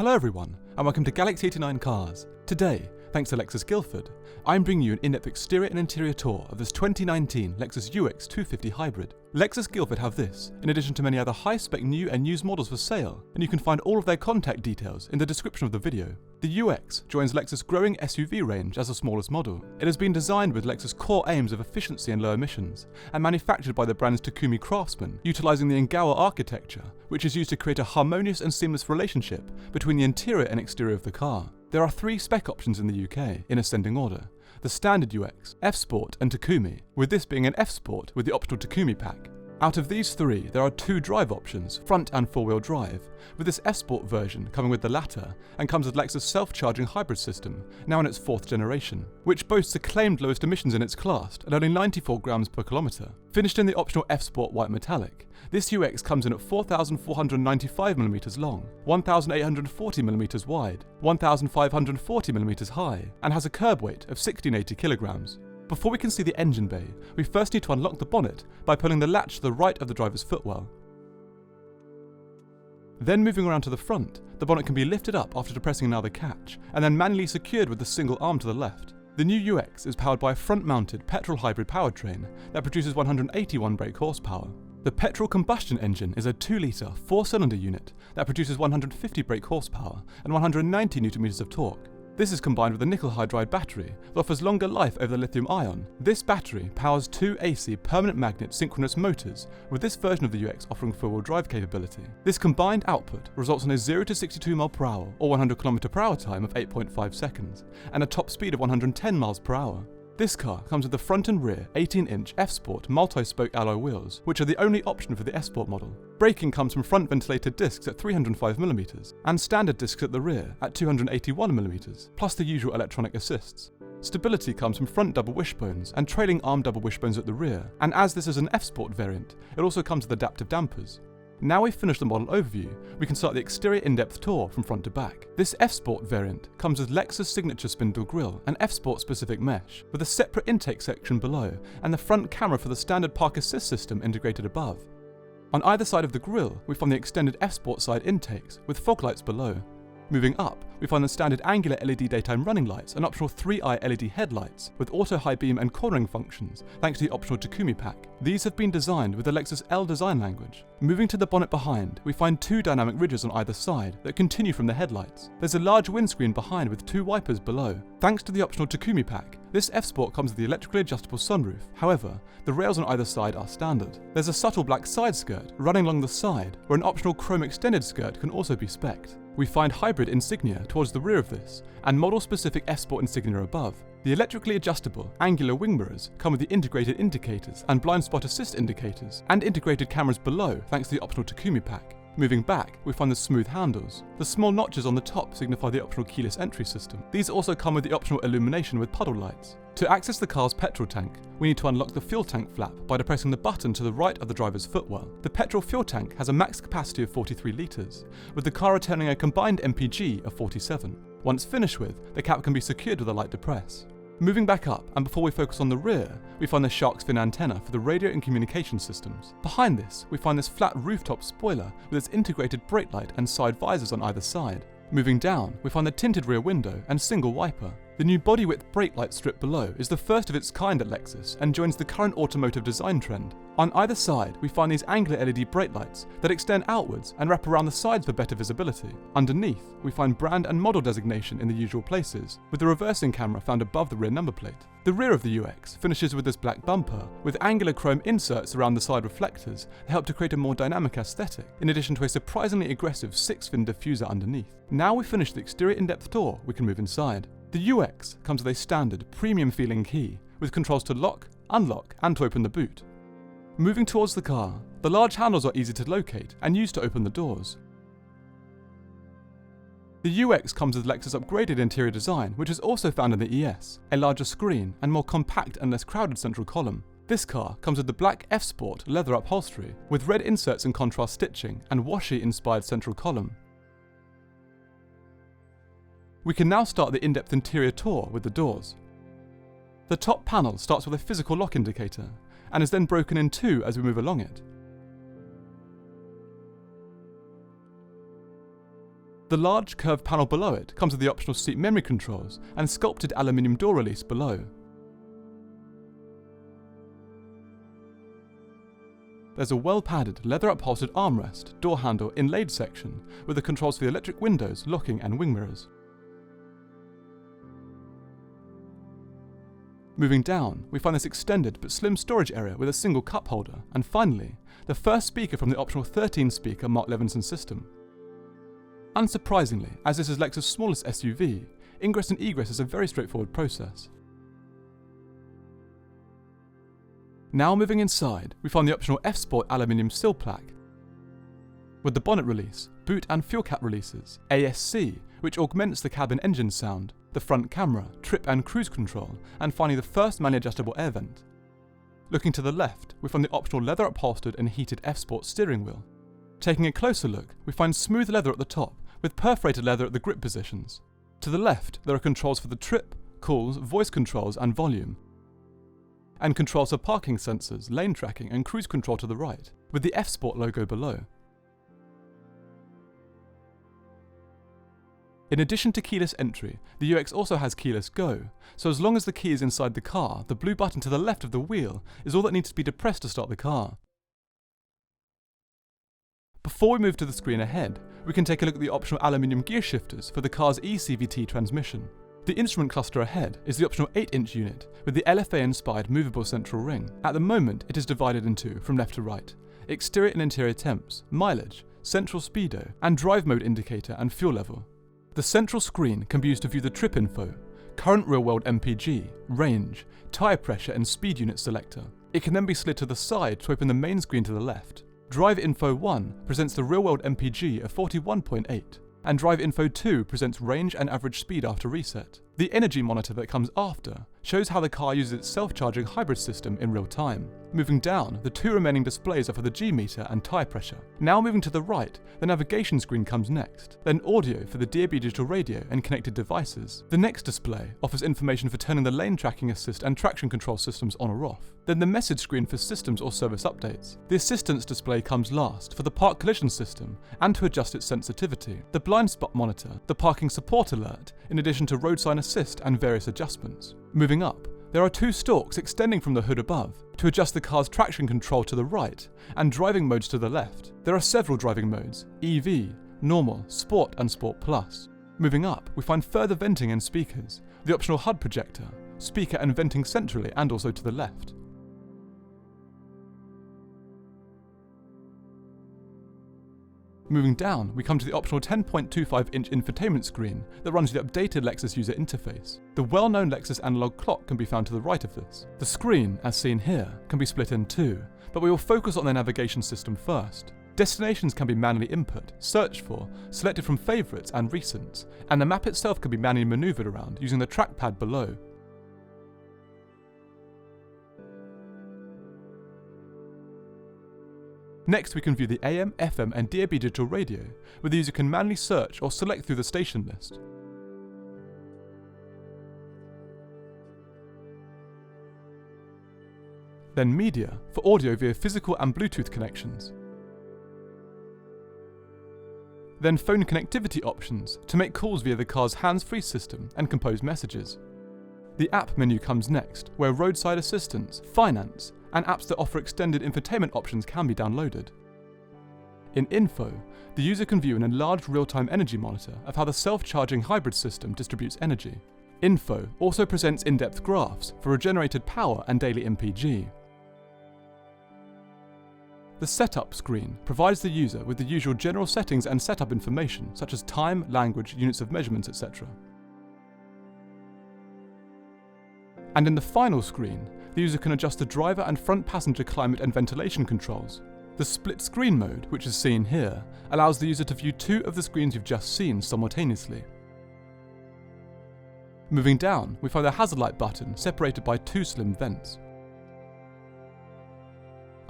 Hello everyone, and welcome to Galaxy 89 Cars. Today, thanks to Lexus Guildford, I'm bringing you an in-depth exterior and interior tour of this 2019 Lexus UX250 Hybrid. Lexus Guildford have this, in addition to many other high-spec new and used models for sale, and you can find all of their contact details in the description of the video. The UX joins Lexus' growing SUV range as the smallest model. It has been designed with Lexus' core aims of efficiency and low emissions, and manufactured by the brand's Takumi craftsman, utilising the Engawa architecture, which is used to create a harmonious and seamless relationship between the interior and exterior of the car. There are 3 spec options in the UK, in ascending order: the standard UX, F Sport and Takumi, with this being an F Sport with the optional Takumi pack. Out of these 3, there are 2 drive options, front and 4-wheel drive, with this F Sport version coming with the latter, and comes with Lexus' self-charging hybrid system, now in its 4th generation, which boasts acclaimed lowest emissions in its class at only 94 grams per kilometre. Finished in the optional F Sport white metallic, this UX comes in at 4,495mm long, 1,840mm wide, 1,540mm high, and has a curb weight of 1680kg. Before we can see the engine bay, we first need to unlock the bonnet by pulling the latch to the right of the driver's footwell. Then moving around to the front, the bonnet can be lifted up after depressing another catch, and then manually secured with the single arm to the left. The new UX is powered by a front-mounted petrol hybrid powertrain that produces 181 brake horsepower. The petrol combustion engine is a 2-litre, 4-cylinder unit that produces 150 brake horsepower and 190 Nm of torque. This is combined with a nickel hydride battery that offers longer life over the lithium-ion. This battery powers 2 AC permanent magnet synchronous motors, with this version of the UX offering 4-wheel drive capability. This combined output results in a 0 to 62 mph or 100 km/h time of 8.5 seconds, and a top speed of 110 mph. This car comes with the front and rear 18-inch F Sport multi-spoke alloy wheels, which are the only option for the S Sport model. Braking comes from front ventilated discs at 305mm, and standard discs at the rear at 281mm, plus the usual electronic assists. Stability comes from front double wishbones and trailing arm double wishbones at the rear, and as this is an F Sport variant, it also comes with adaptive dampers. Now we've finished the model overview, we can start the exterior in-depth tour from front to back. This F Sport variant comes with Lexus signature spindle grille and F Sport specific mesh, with a separate intake section below and the front camera for the standard park assist system integrated above. On either side of the grille, we find the extended F Sport side intakes with fog lights below. Moving up, we find the standard angular LED daytime running lights and optional 3-eye LED headlights with auto high beam and cornering functions thanks to the optional Takumi pack. These have been designed with the Lexus L design language. Moving to the bonnet behind, we find 2 dynamic ridges on either side that continue from the headlights. There's a large windscreen behind with 2 wipers below. Thanks to the optional Takumi pack, this F Sport comes with the electrically adjustable sunroof. However, the rails on either side are standard. There's a subtle black side skirt running along the side, where an optional chrome extended skirt can also be spec'd. We find hybrid insignia towards the rear of this, and model-specific F Sport insignia above. The electrically adjustable angular wing mirrors come with the integrated indicators and blind spot assist indicators, and integrated cameras below thanks to the optional Takumi pack. Moving back, we find the smooth handles. The small notches on the top signify the optional keyless entry system. These also come with the optional illumination with puddle lights. To access the car's petrol tank, we need to unlock the fuel tank flap by depressing the button to the right of the driver's footwell. The petrol fuel tank has a max capacity of 43 litres, with the car returning a combined MPG of 47. Once finished with, the cap can be secured with a light depress. Moving back up, and before we focus on the rear, we find the shark's fin antenna for the radio and communication systems. Behind this, we find this flat rooftop spoiler with its integrated brake light and side visors on either side. Moving down, we find the tinted rear window and single wiper. The new body width brake light strip below is the first of its kind at Lexus and joins the current automotive design trend. On either side, we find these angular LED brake lights that extend outwards and wrap around the sides for better visibility. Underneath, we find brand and model designation in the usual places, with the reversing camera found above the rear number plate. The rear of the UX finishes with this black bumper, with angular chrome inserts around the side reflectors that help to create a more dynamic aesthetic, in addition to a surprisingly aggressive 6-fin diffuser underneath. Now we've finished the exterior in-depth tour, we can move inside. The UX comes with a standard, premium-feeling key, with controls to lock, unlock, and to open the boot. Moving towards the car, the large handles are easy to locate and used to open the doors. The UX comes with Lexus' upgraded interior design, which is also found in the ES, a larger screen and more compact and less crowded central column. This car comes with the black F Sport leather upholstery, with red inserts and contrast stitching and washi-inspired central column. We can now start the in-depth interior tour with the doors. The top panel starts with a physical lock indicator, and is then broken in 2 as we move along it. The large curved panel below it comes with the optional seat memory controls and sculpted aluminium door release below. There's a well-padded, leather-upholstered armrest, door handle, inlaid section with the controls for the electric windows, locking and wing mirrors. Moving down, we find this extended but slim storage area with a single cup holder, and finally, the first speaker from the optional 13-speaker Mark Levinson system. Unsurprisingly, as this is Lexus' smallest SUV, ingress and egress is a very straightforward process. Now moving inside, we find the optional F Sport aluminium sill plaque, with the bonnet release, boot and fuel cap releases, ASC, which augments the cabin engine sound, the front camera, trip and cruise control, and finally the first manually adjustable air vent. Looking to the left, we find the optional leather upholstered and heated F Sport steering wheel. Taking a closer look, we find smooth leather at the top, with perforated leather at the grip positions. To the left, there are controls for the trip, cruise, voice controls and volume, and controls for parking sensors, lane tracking and cruise control to the right, with the F Sport logo below. In addition to keyless entry, the UX also has keyless go, so as long as the key is inside the car, the blue button to the left of the wheel is all that needs to be depressed to start the car. Before we move to the screen ahead, we can take a look at the optional aluminium gear shifters for the car's eCVT transmission. The instrument cluster ahead is the optional 8-inch unit with the LFA-inspired movable central ring. At the moment, it is divided into, from left to right, exterior and interior temps, mileage, central speedo, and drive mode indicator and fuel level. The central screen can be used to view the trip info, current real-world MPG, range, tyre pressure and speed unit selector. It can then be slid to the side to open the main screen to the left. Drive Info 1 presents the real-world MPG of 41.8, and Drive Info 2 presents range and average speed after reset. The energy monitor that comes after shows how the car uses its self-charging hybrid system in real time. Moving down, the two remaining displays are for the G-meter and tyre pressure. Now moving to the right, the navigation screen comes next, then audio for the DAB digital radio and connected devices. The next display offers information for turning the lane tracking assist and traction control systems on or off. Then the message screen for systems or service updates. The assistance display comes last for the park collision system and to adjust its sensitivity. The blind spot monitor, the parking support alert, in addition to road sign assist and various adjustments. Moving up, there are two stalks extending from the hood above to adjust the car's traction control to the right and driving modes to the left. There are several driving modes: EV, Normal, Sport and Sport Plus. Moving up, we find further venting and speakers, the optional HUD projector, speaker and venting centrally and also to the left. Moving down, we come to the optional 10.25-inch infotainment screen that runs the updated Lexus user interface. The well-known Lexus analog clock can be found to the right of this. The screen, as seen here, can be split in two, but we will focus on the navigation system first. Destinations can be manually input, searched for, selected from favourites and recents, and the map itself can be manually manoeuvred around using the trackpad below. Next, we can view the AM, FM and DAB digital radio, where the user can manually search or select through the station list. Then media, for audio via physical and Bluetooth connections. Then phone connectivity options, to make calls via the car's hands-free system and compose messages. The app menu comes next, where roadside assistance, finance, and apps that offer extended infotainment options can be downloaded. In Info, the user can view an enlarged real-time energy monitor of how the self-charging hybrid system distributes energy. Info also presents in-depth graphs for regenerated power and daily MPG. The Setup screen provides the user with the usual general settings and setup information such as time, language, units of measurement, etc. And in the final screen, the user can adjust the driver and front passenger climate and ventilation controls. The split screen mode, which is seen here, allows the user to view two of the screens you've just seen simultaneously. Moving down, we find the hazard light button separated by two slim vents.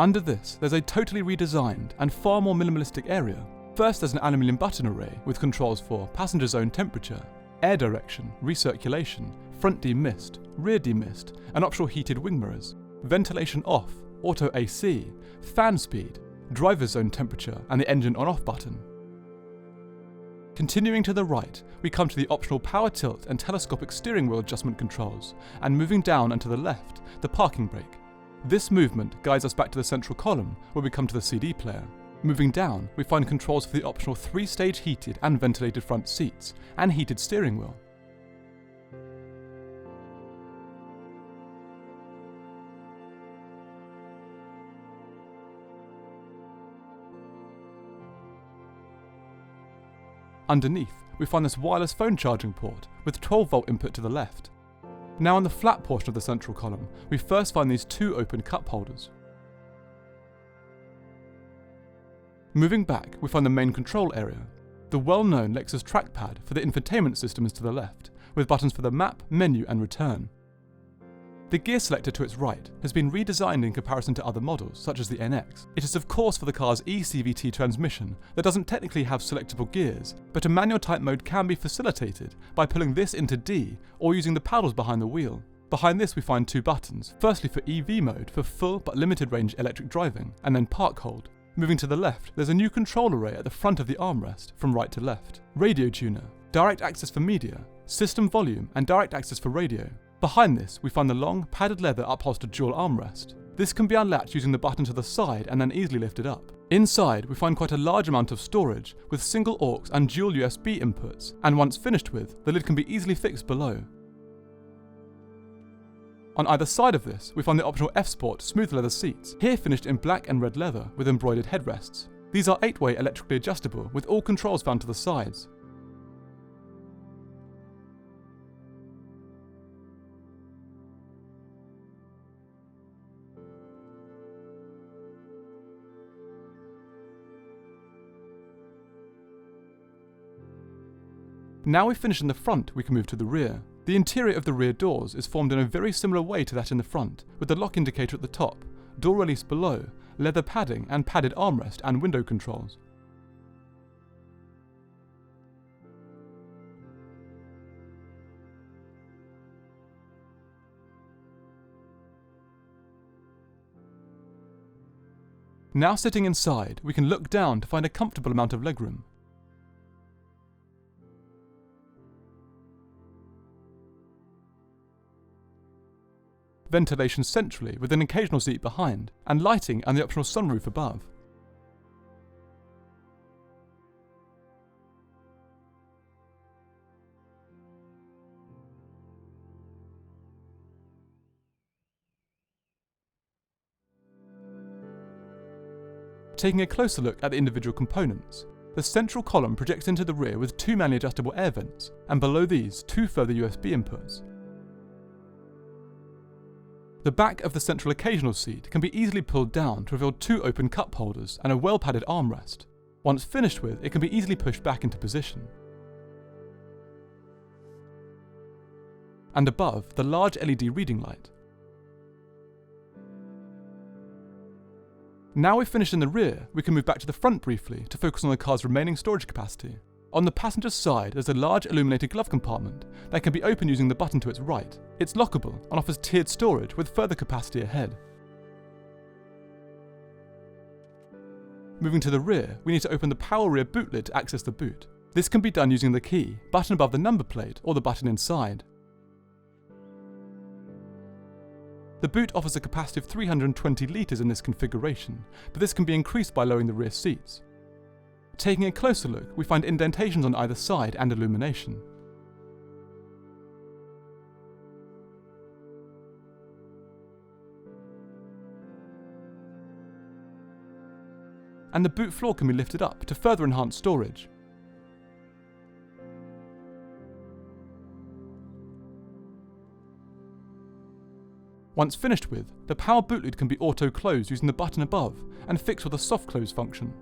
Under this, there's a totally redesigned and far more minimalistic area. First, there's an aluminium button array with controls for passenger zone temperature, air direction, recirculation, front demist, rear demist, and optional heated wing mirrors, ventilation off, auto AC, fan speed, driver zone temperature, and the engine on-off button. Continuing to the right, we come to the optional power tilt and telescopic steering wheel adjustment controls, and moving down and to the left, the parking brake. This movement guides us back to the central column, where we come to the CD player. Moving down, we find controls for the optional 3-stage heated and ventilated front seats, and heated steering wheel. Underneath, we find this wireless phone charging port with 12-volt input to the left. Now on the flat portion of the central column, we first find these 2 open cup holders. Moving back, we find the main control area. The well-known Lexus trackpad for the infotainment system is to the left, with buttons for the map, menu and return. The gear selector to its right has been redesigned in comparison to other models, such as the NX. It is of course for the car's eCVT transmission that doesn't technically have selectable gears, but a manual type mode can be facilitated by pulling this into D or using the paddles behind the wheel. Behind this we find 2 buttons, firstly for EV mode for full but limited range electric driving, and then park hold. Moving to the left, there's a new control array at the front of the armrest, from right to left. Radio tuner, direct access for media, system volume and direct access for radio. Behind this, we find the long, padded leather upholstered dual armrest. This can be unlatched using the button to the side and then easily lifted up. Inside, we find quite a large amount of storage, with single aux and dual USB inputs, and once finished with, the lid can be easily fixed below. On either side of this, we find the optional F Sport smooth leather seats, here finished in black and red leather with embroidered headrests. These are 8-way electrically adjustable, with all controls found to the sides. Now we finish in the front, we can move to the rear. The interior of the rear doors is formed in a very similar way to that in the front, with the lock indicator at the top, door release below, leather padding and padded armrest and window controls. Now sitting inside, we can look down to find a comfortable amount of legroom. Ventilation centrally with an occasional seat behind, and lighting and the optional sunroof above. Taking a closer look at the individual components, the central column projects into the rear with 2 manually adjustable air vents, and below these 2 further USB inputs. The back of the central occasional seat can be easily pulled down to reveal 2 open cup holders and a well-padded armrest. Once finished with, it can be easily pushed back into position. And above, the large LED reading light. Now we've finished in the rear, we can move back to the front briefly to focus on the car's remaining storage capacity. On the passenger's side, there's a large illuminated glove compartment that can be opened using the button to its right. It's lockable and offers tiered storage with further capacity ahead. Moving to the rear, we need to open the power rear boot lid to access the boot. This can be done using the key, button above the number plate, or the button inside. The boot offers a capacity of 320 litres in this configuration, but this can be increased by lowering the rear seats. Taking a closer look, we find indentations on either side and illumination. And the boot floor can be lifted up to further enhance storage. Once finished with, the power boot lid can be auto-closed using the button above and fixed with a soft close function.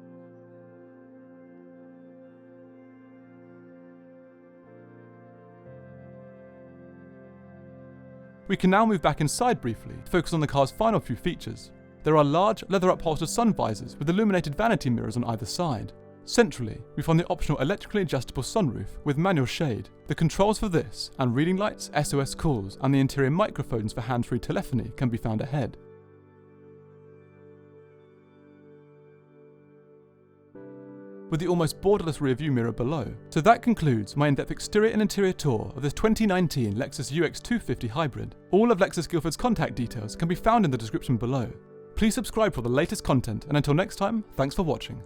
We can now move back inside briefly to focus on the car's final few features. There are large, leather upholstered sun visors with illuminated vanity mirrors on either side. Centrally, we find the optional electrically adjustable sunroof with manual shade. The controls for this, and reading lights, SOS calls, and the interior microphones for hands-free telephony can be found ahead. with the almost borderless rear view mirror below. So that concludes my in-depth exterior and interior tour of this 2019 Lexus UX250 Hybrid. All of Lexus Guildford's contact details can be found in the description below. Please subscribe for the latest content, and until next time, thanks for watching.